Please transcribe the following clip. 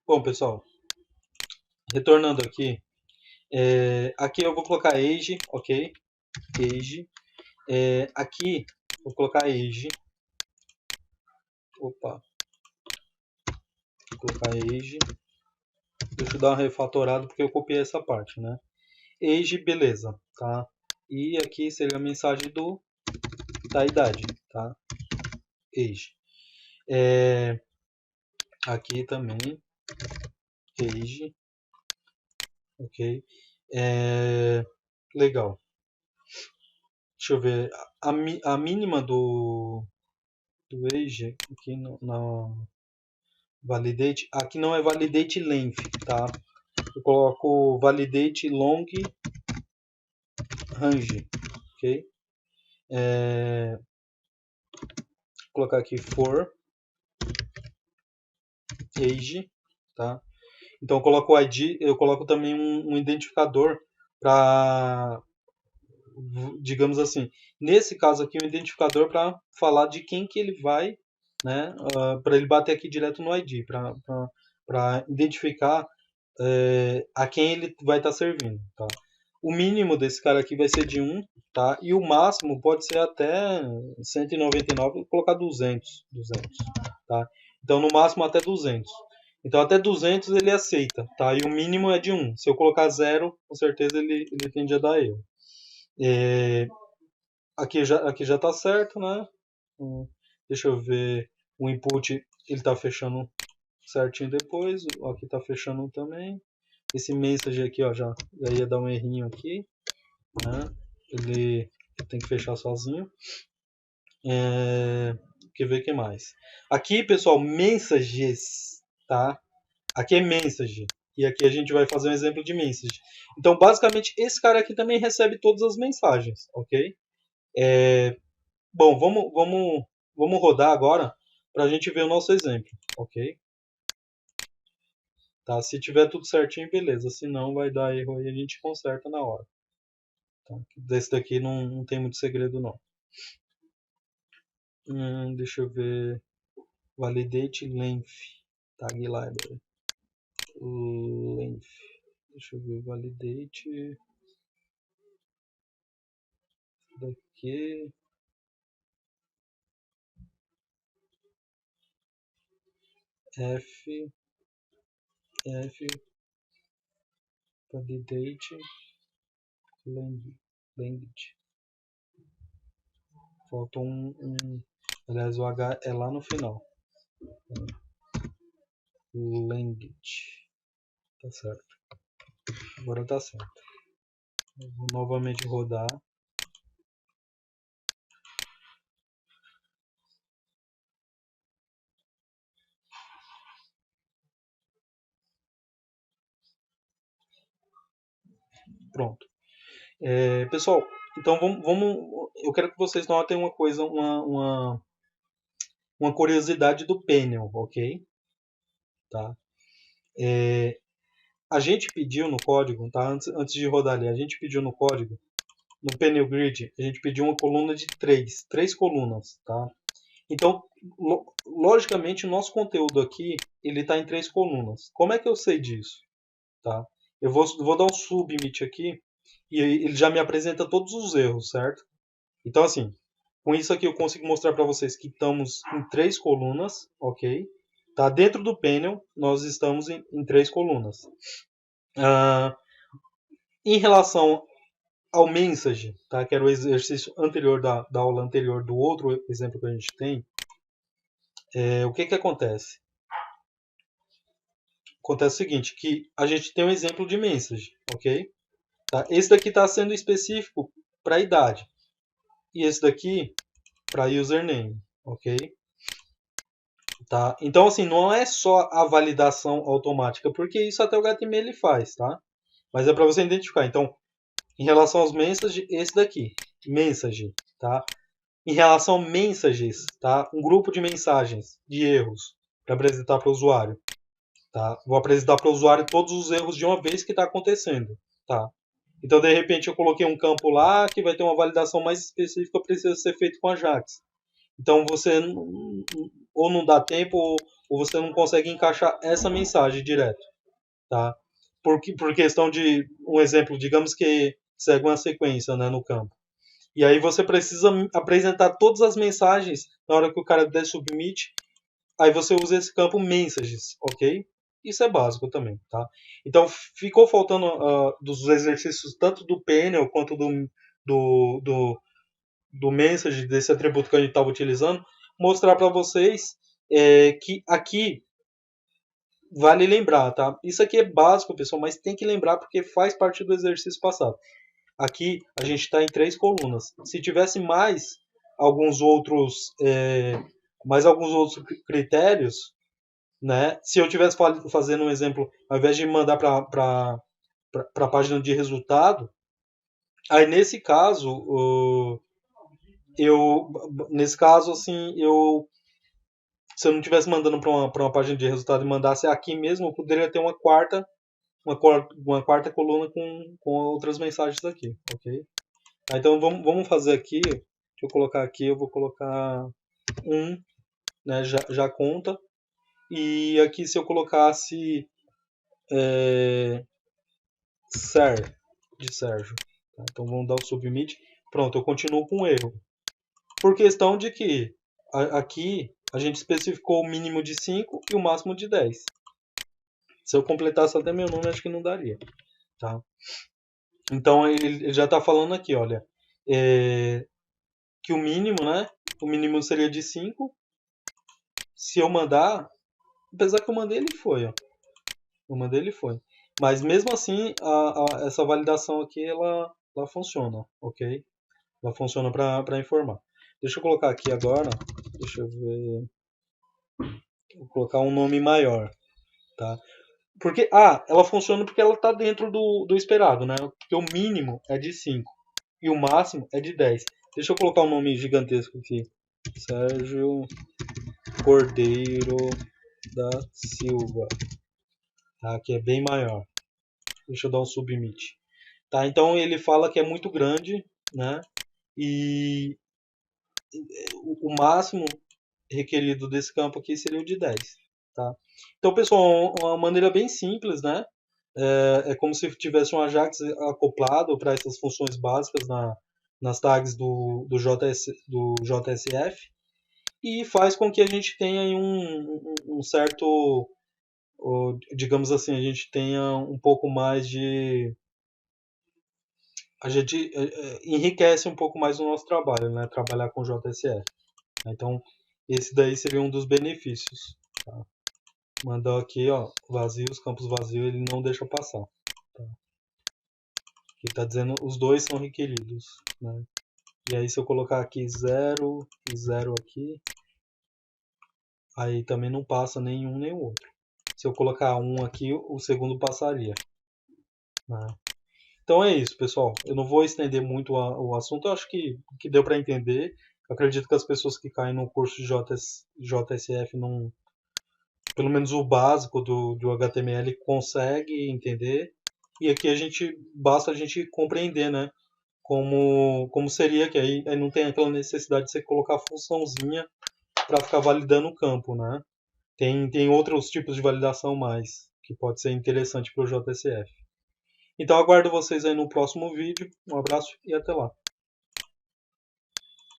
Bom, pessoal, retornando aqui, aqui eu vou colocar age, ok? Age. Aqui vou colocar age. Opa, vou colocar age. Deixa eu dar uma refatorada porque eu copiei essa parte, né? Age, beleza, tá? E aqui seria a mensagem da idade, tá? Age. Aqui também, age, ok? Legal. Deixa eu ver. A mínima do age aqui na validate. Aqui não é validate length, tá? Eu coloco validate long range, ok? Vou colocar aqui for age, tá? Então eu coloco o ID, eu coloco também um identificador para, digamos assim, nesse caso aqui um identificador para falar de quem que ele vai, né? Para ele bater aqui direto no ID, para identificar a quem ele vai estar servindo, tá? O mínimo desse cara aqui vai ser de 1, tá? E o máximo pode ser até 199, vou colocar 200, tá? Então no máximo até 200. Então até 200 ele aceita, tá? E o mínimo é de 1. Se eu colocar 0, com certeza ele tende a dar erro. Aqui já tá certo, né? Deixa eu ver o input, ele tá fechando certinho depois. Aqui tá fechando também. Esse message aqui, ó, já ia dar um errinho aqui, né? Ele tem que fechar sozinho. Quer ver o que mais? Aqui, pessoal, messages, tá? Aqui é message. E aqui a gente vai fazer um exemplo de message. Então, basicamente, esse cara aqui também recebe todas as mensagens, ok? Bom, vamos rodar agora para a gente ver o nosso exemplo, ok? Tá? Se tiver tudo certinho, beleza. Se não, vai dar erro aí, a gente conserta na hora. Tá? Desse daqui não tem muito segredo, não. Deixa eu ver. Validate length. Tag library. Length. Deixa eu ver. Validate. Daqui. F. Validate. Language. Falta aliás, o H é lá no final. Language. Tá certo. Agora tá certo. Eu vou novamente rodar. Pronto. Pessoal, então eu quero que vocês notem uma coisa, uma curiosidade do Panel, ok? Tá? A gente pediu no código, tá? Antes de rodar ali, a gente pediu no código, no Panel Grid, a gente pediu uma coluna de três colunas, tá? Então, logicamente, o nosso conteúdo aqui, ele está em 3 colunas. Como é que eu sei disso? Tá? Eu vou dar um submit aqui e ele já me apresenta todos os erros, certo? Então, assim, com isso aqui eu consigo mostrar para vocês que estamos em 3 colunas, ok? Tá? Dentro do panel, nós estamos em 3 colunas. Em relação ao message, tá? Que era o exercício anterior da aula anterior do outro exemplo que a gente tem, o que acontece? Acontece o seguinte, que a gente tem um exemplo de message, ok? Tá? Esse daqui está sendo específico para a idade. E esse daqui para username, ok? Tá? Então, assim, não é só a validação automática, porque isso até o HTML faz, tá? Mas é para você identificar. Então, em relação aos messages, esse daqui, message, tá? Em relação a messages, tá? Um grupo de mensagens de erros para apresentar para o usuário, tá? Vou apresentar para o usuário todos os erros de uma vez que está acontecendo, tá? Então, de repente, eu coloquei um campo lá que vai ter uma validação mais específica, precisa ser feito com Ajax. Então, você ou não dá tempo ou você não consegue encaixar essa mensagem direto, tá? Por questão de um exemplo, digamos que segue uma sequência, né, no campo. E aí você precisa apresentar todas as mensagens na hora que o cara der submit. Aí você usa esse campo messages, ok? Isso é básico também, tá? Então ficou faltando dos exercícios tanto do panel quanto do, do, do message, desse atributo que a gente estava utilizando, mostrar para vocês que aqui vale lembrar, tá? Isso aqui é básico, pessoal, mas tem que lembrar porque faz parte do exercício passado. Aqui a gente está em 3 colunas. Se tivesse mais alguns outros critérios, né? Se eu tivesse fazendo um exemplo, ao invés de mandar para a página de resultado, aí nesse caso assim, se eu não estivesse mandando para uma página de resultado e mandasse aqui mesmo, eu poderia ter uma quarta coluna com outras mensagens aqui, ok? Então vamos fazer aqui. Deixa eu colocar aqui, eu vou colocar né, já conta. E aqui se eu colocasse Ser de Sérgio. Tá? Então vamos dar o submit. Pronto, eu continuo com o erro. Por questão de que aqui a gente especificou o mínimo de 5 e o máximo de 10. Se eu completasse até meu nome, acho que não daria. Tá? Então ele já está falando aqui, olha, que o mínimo, né? O mínimo seria de 5. Se eu mandar, apesar que eu mandei, ele foi, ó. Eu mandei, ele foi. Mas mesmo assim, essa validação aqui, ela funciona, ok? Ela funciona para informar. Deixa eu colocar aqui agora, deixa eu ver, vou colocar um nome maior, tá? Porque, ela funciona porque ela está dentro do esperado, né? Porque o mínimo é de 5 e o máximo é de 10. Deixa eu colocar um nome gigantesco aqui. Sérgio Cordeiro da Silva. Tá? Que é bem maior. Deixa eu dar um submit. Tá? Então ele fala que é muito grande, né? E o máximo requerido desse campo aqui seria o de 10. Tá? Então, pessoal, uma maneira bem simples, né? É como se tivesse um Ajax acoplado para essas funções básicas nas tags do JSF e faz com que a gente tenha aí um certo, digamos assim, a gente tenha um pouco mais de... A gente enriquece um pouco mais o nosso trabalho, né? Trabalhar com JSF. Então, esse daí seria um dos benefícios. Tá? Mandou aqui, ó, vazios, campos vazios, ele não deixa passar. Tá? Ele está dizendo os dois são requeridos. Né? E aí, se eu colocar aqui 0 e 0 aqui, aí também não passa nenhum nem o outro. Se eu colocar 1 aqui, o segundo passaria. Né? Então é isso, pessoal. Eu não vou estender muito o assunto. Eu acho que deu para entender. Eu acredito que as pessoas que caem no curso de JSF, não, pelo menos o básico do HTML, consegue entender. E aqui basta a gente compreender, né? Como seria, que aí não tem aquela necessidade de você colocar a funçãozinha para ficar validando o campo, né? Tem outros tipos de validação mais, que pode ser interessante para o JSF. Então aguardo vocês aí no próximo vídeo. Um abraço e até lá.